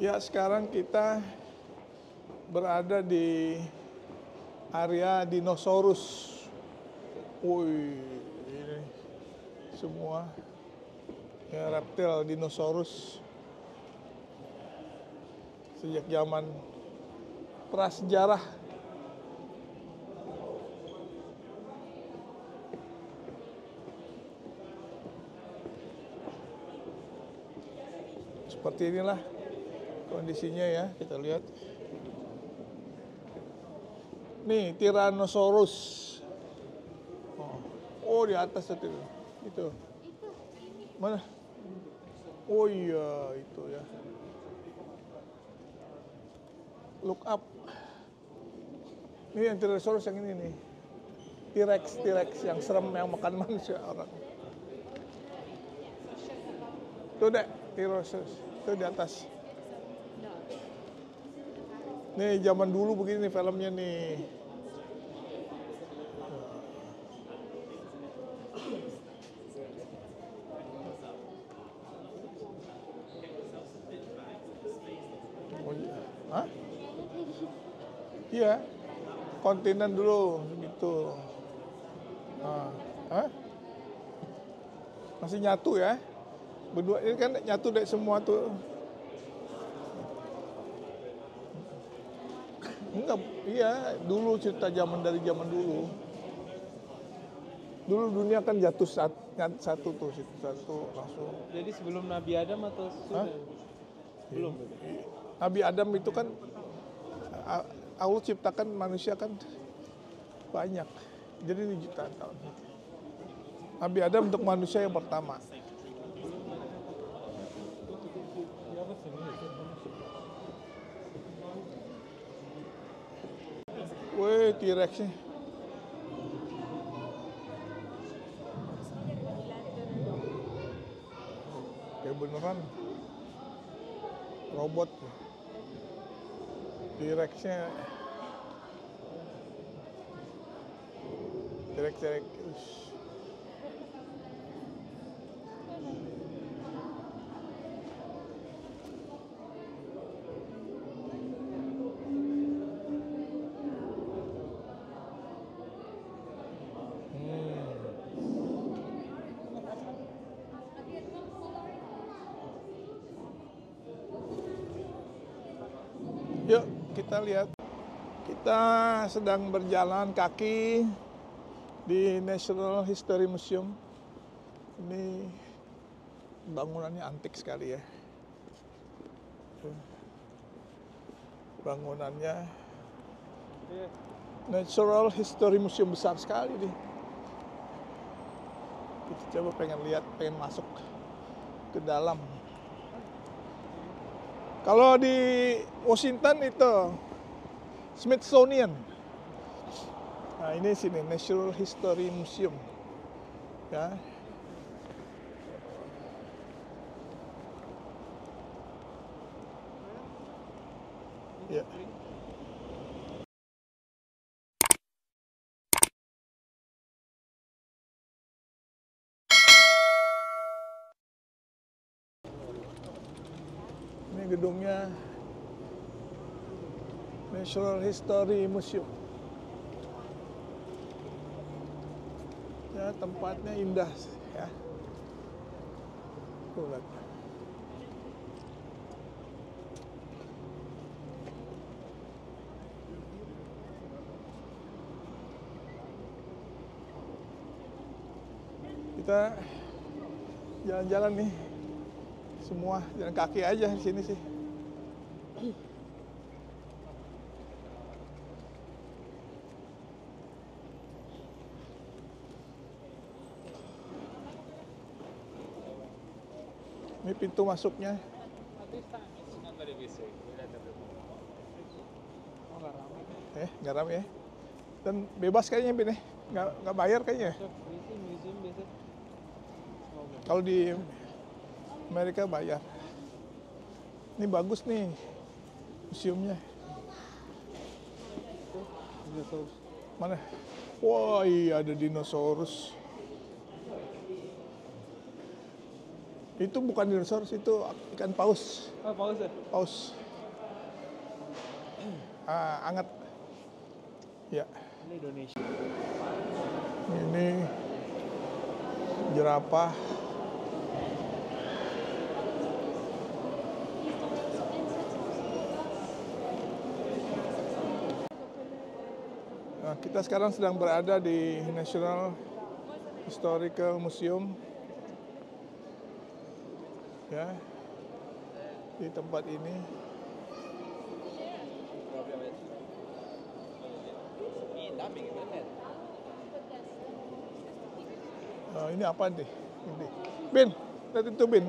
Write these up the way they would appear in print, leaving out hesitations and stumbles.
Ya, sekarang kita berada di area dinosaurus. Wih, ini semua ya reptil dinosaurus sejak zaman prasejarah. Seperti inilah kondisinya ya, kita lihat. Nih, Tyrannosaurus. Oh, di atas itu. Itu. Mana? Oh iya, itu ya. Look up. Ini yang Tyrannosaurus yang ini nih. T-Rex yang serem yang makan manusia orang. Tuh dek, Tyrannosaurus. Itu di atas. Nih zaman dulu begini nih filmnya nih. Oh, iya. Hah? Iya. Kontinen dulu gitu. Nah, hah? Masih nyatu ya? Berdua ini kan nyatu deh semua tuh. Enggak, iya, dulu cerita dari zaman dulu. Dulu dunia kan jatuh satu tuh, satu langsung. Jadi sebelum Nabi Adam atau sudah? Belum. Nabi Adam itu kan Allah ciptakan manusia kan banyak. Jadi ini jutaan tahun. Nabi Adam untuk manusia yang pertama. Wih, T-Rex nih. Kayak beneran robot. T-Rex-nya. T-Rex. Yuk, kita lihat. Kita sedang berjalan kaki di National History Museum. Ini bangunannya antik sekali ya. Bangunannya Natural History Museum besar sekali nih. Kita coba pengen lihat, pengen masuk ke dalam. Kalau di Washington itu Smithsonian. Nah, ini sini Natural History Museum. Ya. Ya. Ini gedungnya Natural History Museum. Ya, tempatnya indah ya. Tuh, lihat. Kita jalan-jalan nih. Semua jalan kaki aja di sini sih. Ini pintu masuknya. Nggak rame ya. Dan bebas kayaknya Bin, nggak bayar kayaknya. Kalau di Amerika bayar. Ini bagus nih museumnya. Mana? Wah, iya ada dinosaurus. Itu bukan dinosaurus, itu ikan paus. Oh, paus ya? Paus. Anget. Ya. Ini Indonesia. Ini jerapah. Nah, kita sekarang sedang berada di National Historical Museum. Ya. Di tempat ini. Ini apa nih? Ini. Bin, lihat itu Bin.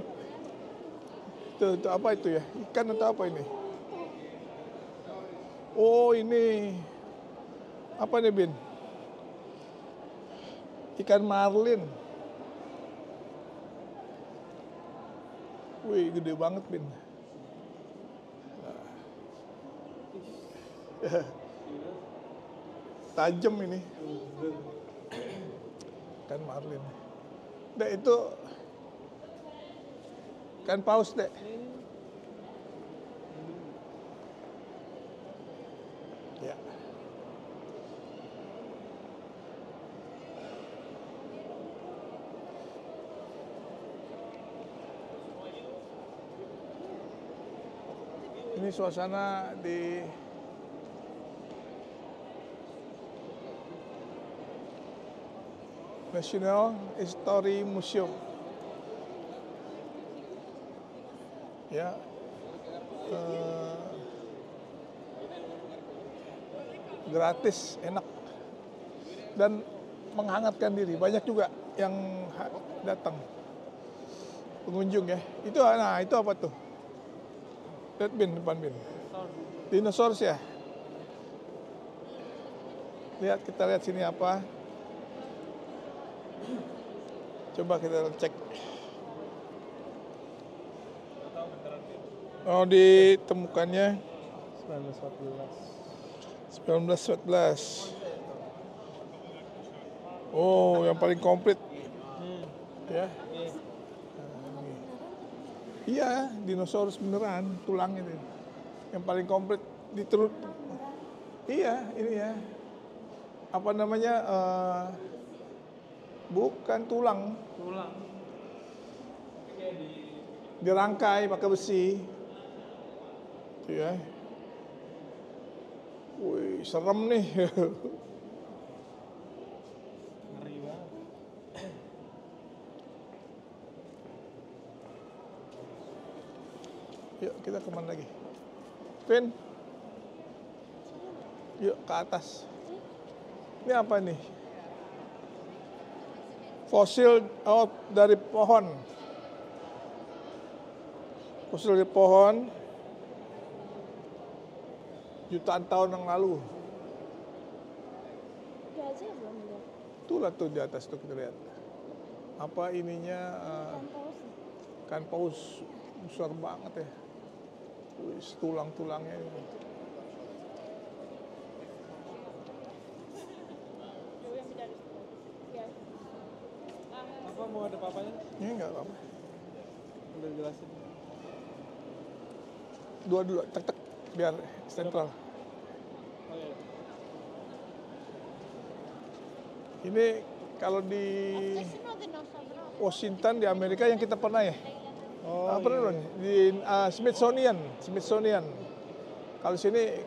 Itu apa itu ya? Ikan atau apa ini? Oh ini. Apa nih Bin? Ikan marlin. Wih, gede banget Bin. Tajam ini. Ikan marlin. Dek itu ikan paus dek. Ya. Ini suasana di National History Museum. Ya. Gratis, enak. Dan menghangatkan diri. Banyak juga yang datang. Pengunjung ya. Itu apa tuh? Lihat Bin, depan Bin. Dinosaurus ya. Kita lihat sini apa. Coba kita cek. Oh, ditemukannya 1914. Oh, yang paling komplit. Ya. Iya, dinosaurus beneran, tulangnya itu. Yang paling komplit Iya, ini ya. Apa namanya? Bukan tulang. Dirangkai pakai besi. Itu ya. Wih, serem nih. Ngeri banget. Yuk, kita kemana lagi? Vin? Yuk, ke atas. Ini apa nih? Fosil dari pohon. Fosil dari pohon. Jutaan tahun yang lalu. Gajah belum ada. Itulah tuh di atas tuh kita lihat. Apa ininya? Ikan paus besar banget ya. Wih, tulang-tulangnya ini. Apa mau ada papanya? Ini enggak apa-apa. Udah jelasin. Dua tek biar sentral. Oh iya. Ini kalau di Washington di Amerika yang kita pernah ya. Oh, Pernah dong di Smithsonian. Kalau sini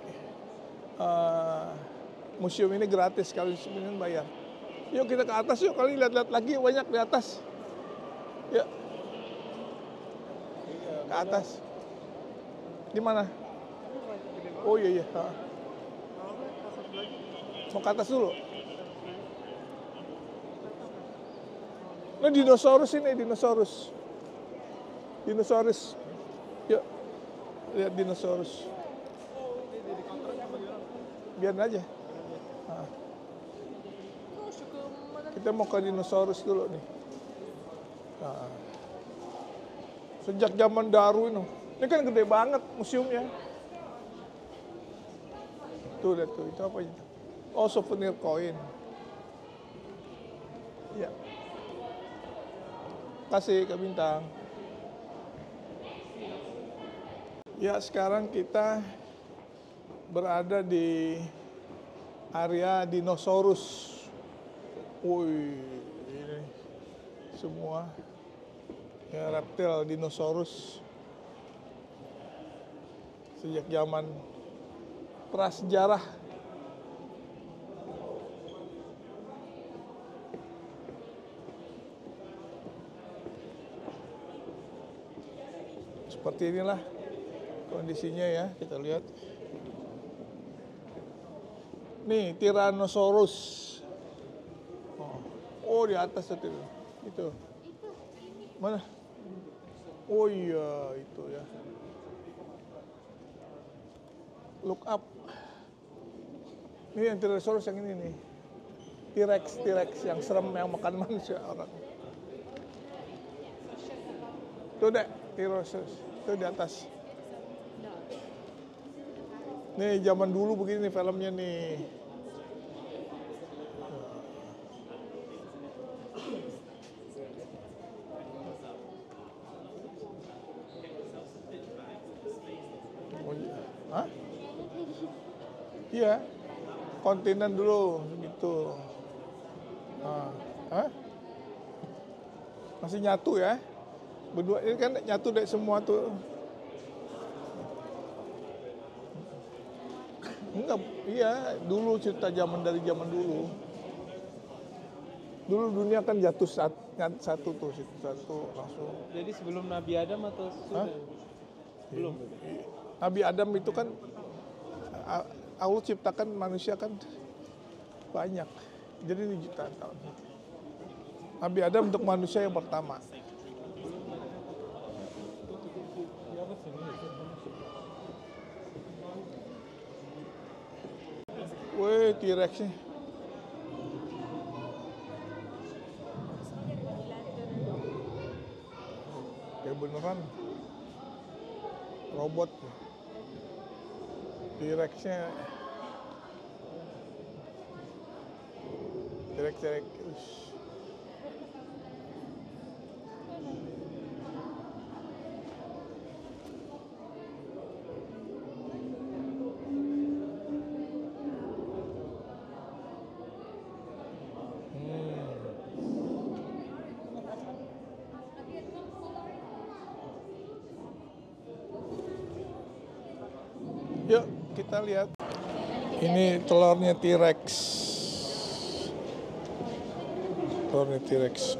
museum ini gratis, kalau di sini bayar. Yuk kita ke atas yuk, kali lihat-lihat lagi banyak di atas. Yuk. Ke atas. Di mana? Oh iya. Mau ke atas dulu. Nah, dinosaurus ini, dinosaurus. Yuk, lihat dinosaurus. Biarin aja. Nah. Kita mau ke dinosaurus dulu nih. Nah. Sejak zaman dahulu ini kan gede banget museumnya. Tuh, lihat tuh, itu apa itu? Oh, souvenir koin. Ya. Kasih Kak Bintang. Ya, sekarang kita berada di area dinosaurus. Wih, ini semua ya reptil dinosaurus sejak zaman prasejarah. Seperti inilah kondisinya ya, kita lihat. Nih, Tyrannosaurus. Oh, di atas itu. Itu. Mana? Oh iya, itu ya. Look up. Ini yang Tyrannosaurus yang ini nih. T-Rex yang serem, yang makan manusia orang. Tuh dek, Tyrannosaurus. Itu di atas. Nih zaman dulu begini nih filmnya nih. Hah? Iya, kontinen dulu gitu. Nah, hah? Masih nyatu ya? Berdua ini kan nyatu deh semua tuh. Enggak, iya, dulu cerita dari zaman dulu. Dulu dunia kan jatuh satu tuh, satu langsung. Jadi sebelum Nabi Adam atau sudah? Belum. Nabi Adam itu kan Allah ciptakan manusia kan banyak. Jadi ini jutaan tahun. Nabi Adam untuk manusia yang pertama. Wih, T-Rex nih. Kayak beneran robot. T-Rex-nya. T-Rex. Yuk, kita lihat. Ini telurnya T-Rex. Telurnya T-Rex.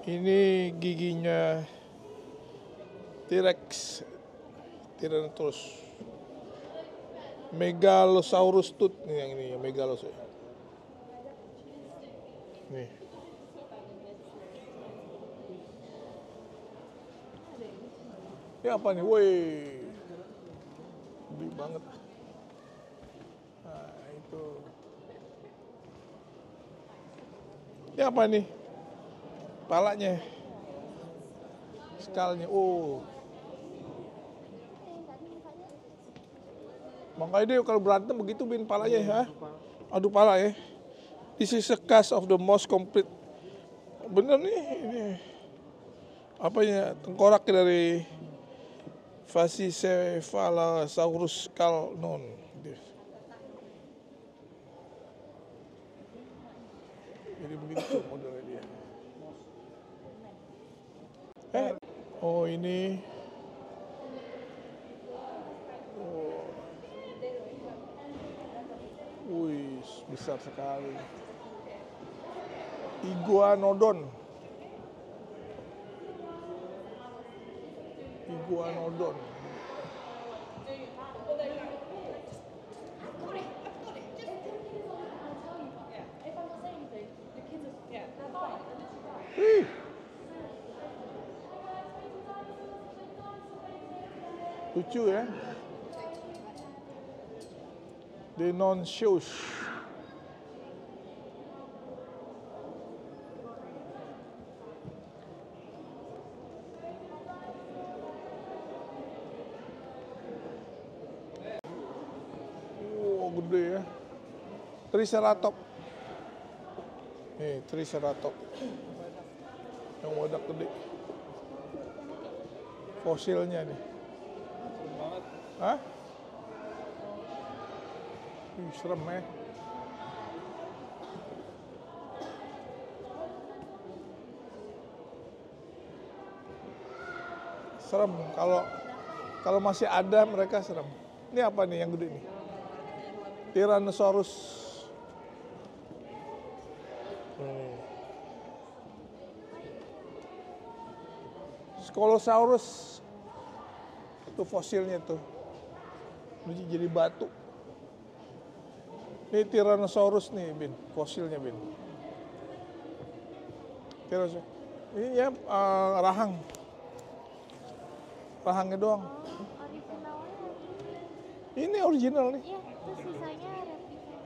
Ini giginya T-Rex, Tyrannosaurus, Megalosaurus tooth nih yang ini, Megalosaurus. Nih. Ini apa nih? Woi, gede banget. Nah, itu. Ini apa nih? Palanya, skalnya, oh. Makanya dia kalau berantem begitu bin palanya ya, adu pala ya. This is a cast of the most complete. Bener nih, ini apanya tengkorak dari Pachycephalosaurus skull non. Jadi begitu modelnya dia. Oh ini, oh, wih besar sekali. Iguanodon. Wih. Lucu ya. The non-shows. gede ya. Triceratops. Nih, Triceratops. Yang wadah gede. Fosilnya nih. Hah? Serem ya. Serem kalau masih ada mereka serem. Ini apa nih yang gede nih? Tyrannosaurus. Scolosaurus. Itu fosilnya tuh. Ini jadi batu. Ini Tyrannosaurus nih, Bin. Fosilnya, Bin. Tyrannosaurus. Ini ya rahang. Rahangnya doang. Originalnya Ini original nih. iya, terus sisanya replika.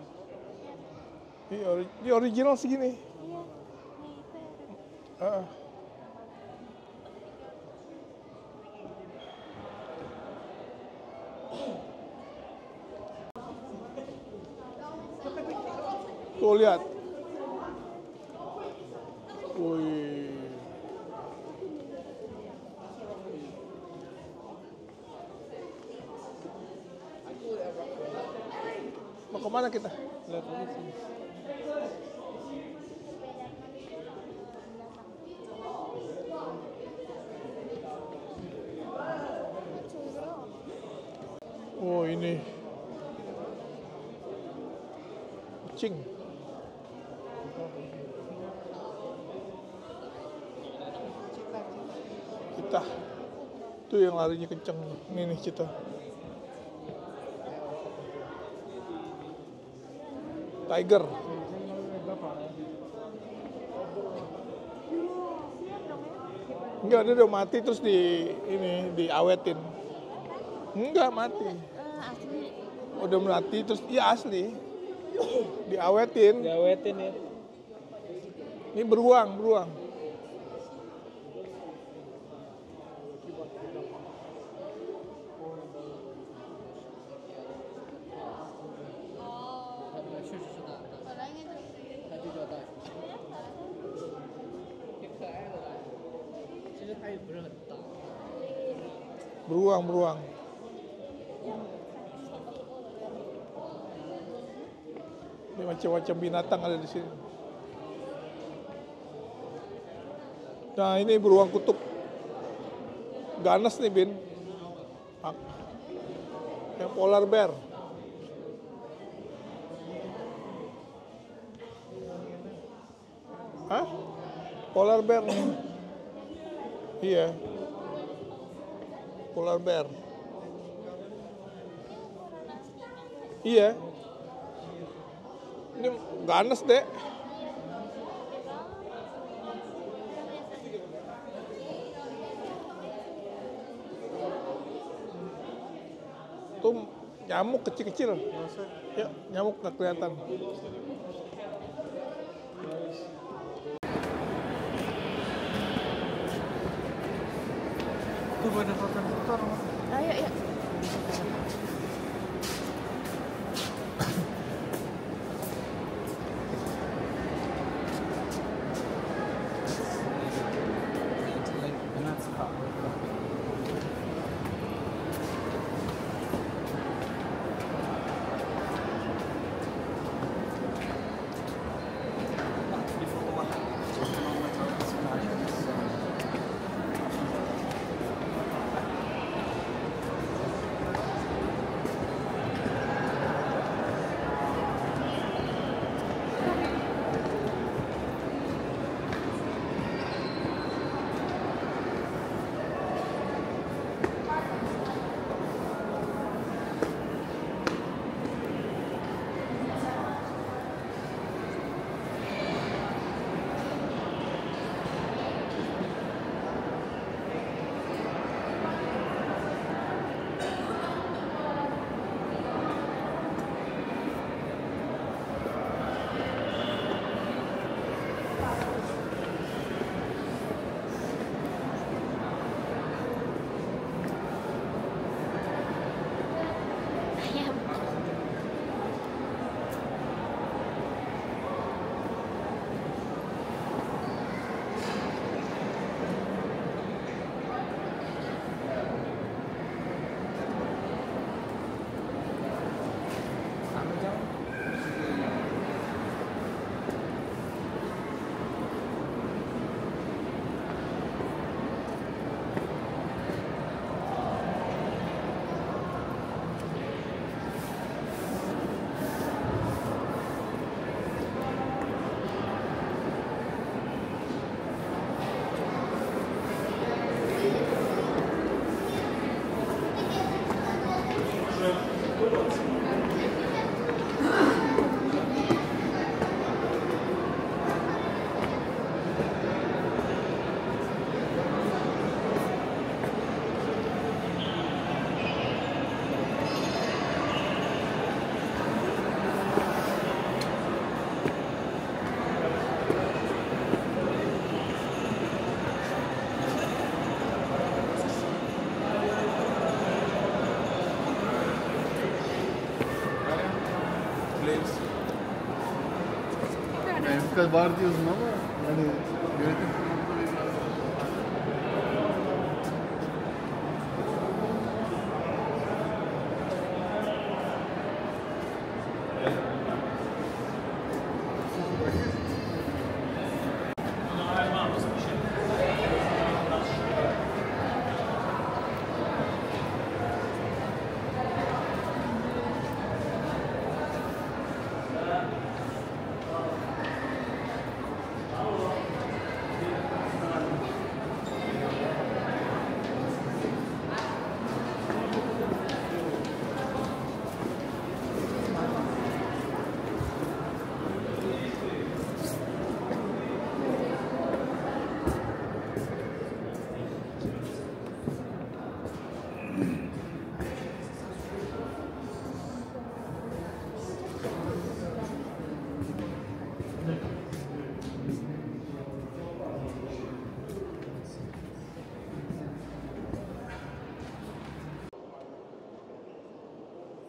Ini original segini. Iya, nah itu replika. Heeh. Tuh lihat. Wih. Mau kemana kita? Lihat aja sini. Oh ini. Kucing. Cita. Itu yang larinya kenceng. Ini nih cita. Tiger. Enggak, dia udah mati terus diawetin. Enggak mati. Asli. Udah mati terus iya asli. Diawetin. Diawetin ya. Ini beruang. Beruang. Ini macam-macam binatang ada di sini. Nah ini beruang kutub. Ganas nih, Bin. Yang polar bear. Hah? Polar bear nih. Iya. Polar bear. Iya. Ini ganas, Dek. Tuh nyamuk kecil-kecil. Ya, nyamuk nggak kelihatan. Tuh pada foto-foto. Ayo, yuk. başka var diyorsun ama yani yönetim kurulunda bir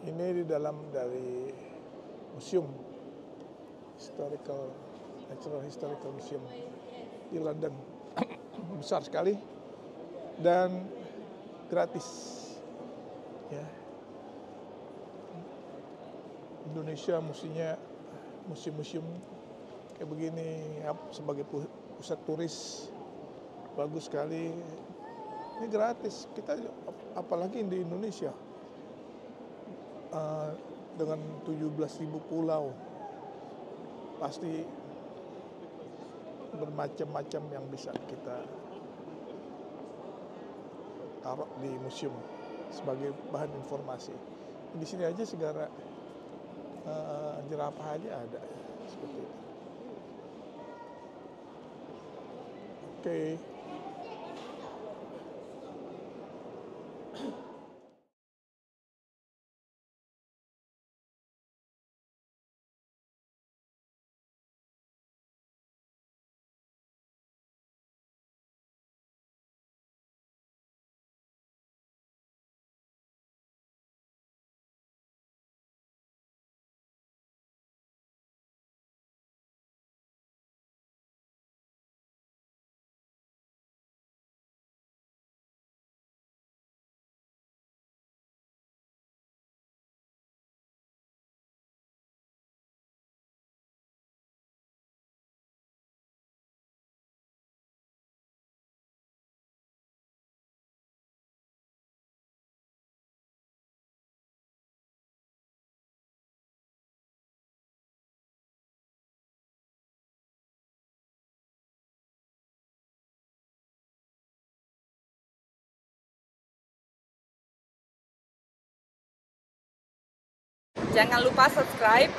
Ini di dalam dari museum Natural Historical Museum di London. Besar sekali dan gratis. Ya. Indonesia mestinya museum-museum kayak begini sebagai pusat turis bagus sekali. Ini gratis. Kita apalagi di Indonesia. Dengan 17.000 pulau pasti bermacam-macam yang bisa kita taruh di museum sebagai bahan informasi. Di sini aja segala jerapah aja ada seperti itu. Oke. Jangan lupa subscribe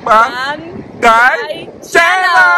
Bang dan Guy Channel.